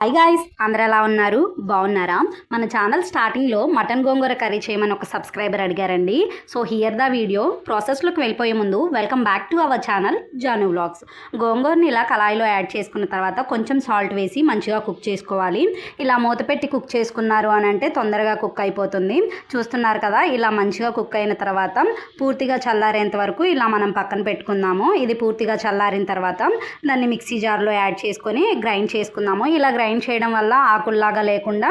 Hi guys, అందరూ ఎలా ఉన్నారు? బాగున్నారా? మన ఛానల్ స్టార్టింగ్లో మటన్ గోంగూర కర్రీ చేయమని ఒక సబ్స్క్రైబర్ అడిగారండి. So here the video. ప్రాసెస్లోకి వెళ్ళిపోయే ముందు welcome back to our channel Janu vlogs. గోంగూరని ఇలా కళాయిలో యాడ్ చేసుకున్న తర్వాత కొంచెం సాల్ట్ వేసి మంచిగా కుక్ చేసుకోవాలి. ఇలా మూత పెట్టి కుక్ చేసుకున్నారు అని అంటే తొందరగా కుక్ అయిపోతుంది. చూస్తున్నారు కదా, ఇలా మంచిగా కుక్ అయిన తర్వాత పూర్తిగా చల్లారేంత వరకు ఇలా మనం పక్కన పెట్టుకుందాము. ఇది పూర్తిగా చల్లారిన తర్వాత దాన్ని మిక్సీ జార్లో యాడ్ చేసుకొని గ్రైండ్ చేసుకుందాము. ఇలా గ్రైండ్ చేయడం వల్ల ఆకుల్లాగా లేకుండా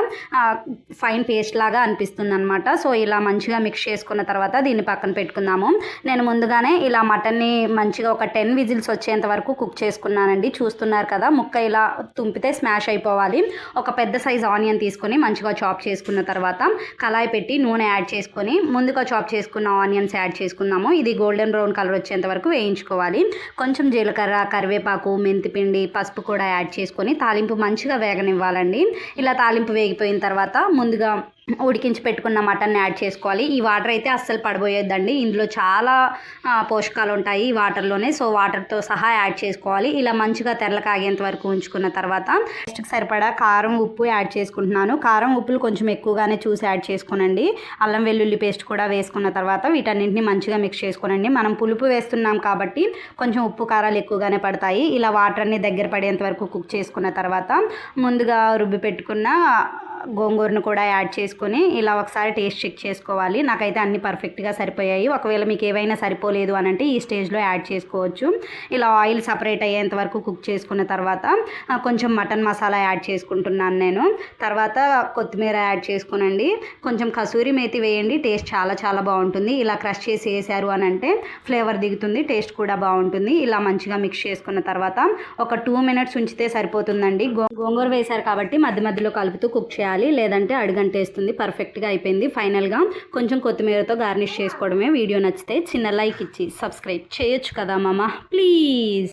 ఫైన్ పేస్ట్ లాగా అనిపిస్తుంది అనమాట. సో ఇలా మంచిగా మిక్స్ చేసుకున్న తర్వాత దీన్ని పక్కన పెట్టుకుందాము. నేను ముందుగానే ఇలా మటన్ని మంచిగా ఒక 10 విజిల్స్ వచ్చేంత వరకు కుక్ చేసుకున్నానండి. చూస్తున్నారు కదా, ముక్క ఇలా తుంపితే స్మాష్ అయిపోవాలి. ఒక పెద్ద సైజ్ ఆనియన్ తీసుకొని మంచిగా చాప్ చేసుకున్న తర్వాత కళాయి పెట్టి నూనె యాడ్ చేసుకొని ముందుగా చాప్ చేసుకున్న ఆనియన్స్ యాడ్ చేసుకుందాము. ఇది గోల్డెన్ బ్రౌన్ కలర్ వచ్చేంత వరకు వేయించుకోవాలి. కొంచెం జీలకర్ర, కరివేపాకు, మెంతిపిండి, పసుపు కూడా యాడ్ చేసుకొని తాలింపు మంచిగా వేగనివ్వాలండి. ఇలా తాలింపు వేగిపోయిన తర్వాత ముందుగా ఉడికించి పెట్టుకున్న మటన్ యాడ్ చేసుకోవాలి. ఈ వాటర్ అయితే అస్సలు పడబోయేద్దండి. ఇందులో చాలా పోషకాలు ఉంటాయి ఈ వాటర్లోనే. సో వాటర్తో సహా యాడ్ చేసుకోవాలి. ఇలా మంచిగా తెరల కాగేంత వరకు ఉంచుకున్న తర్వాత టేస్ట్కి సరిపడా కారం, ఉప్పు యాడ్ చేసుకుంటున్నాను. కారం, ఉప్పులు కొంచెం ఎక్కువగానే చూసి యాడ్ చేసుకోనండి. అల్లం వెల్లుల్లి పేస్ట్ కూడా వేసుకున్న తర్వాత వీటన్నింటినీ మంచిగా మిక్స్ చేసుకోనండి. మనం పులుపు వేస్తున్నాం కాబట్టి కొంచెం ఉప్పు కారాలు ఎక్కువగానే పడతాయి. ఇలా వాటర్ అన్ని దగ్గర పడేంత వరకు కుక్ చేసుకున్న తర్వాత ముందుగా రుబ్బి పెట్టుకున్న గోంగూరను కూడా యాడ్ చేసుకొని ఇలా ఒకసారి టేస్ట్ చెక్ చేసుకోవాలి. నాకైతే అన్ని పర్ఫెక్ట్గా సరిపోయాయి. ఒకవేళ మీకు ఏవైనా సరిపోలేదు అని అంటే ఈ స్టేజ్లో యాడ్ చేసుకోవచ్చు. ఇలా ఆయిల్ సపరేట్ అయ్యేంత వరకు కుక్ చేసుకున్న తర్వాత కొంచెం మటన్ మసాలా యాడ్ చేసుకుంటున్నాను నేను. తర్వాత కొత్తిమీర యాడ్ చేసుకునండి. కొంచెం కసూరి మేతి వేయండి, టేస్ట్ చాలా చాలా బాగుంటుంది. ఇలా క్రష్ చేసి వేసారు అని అంటే ఫ్లేవర్ దిగుతుంది, టేస్ట్ కూడా బాగుంటుంది. ఇలా మంచిగా మిక్స్ చేసుకున్న తర్వాత ఒక 2 మినిట్స్ ఉంచితే సరిపోతుందండి. గోంగూర వేశారు కాబట్టి మధ్య మధ్యలో కలుపుతూ కుక్ చేయాలి, లేదంటే అడుగంటేస్తుంది. పర్ఫెక్ట్గా అయిపోయింది. ఫైనల్గా కొంచెం కొత్తిమీరతో గార్నిష్ చేసుకోవడమే. వీడియో నచ్చితే చిన్న లైక్ ఇచ్చి సబ్స్క్రైబ్ చేయొచ్చు కదా మామ, ప్లీజ్.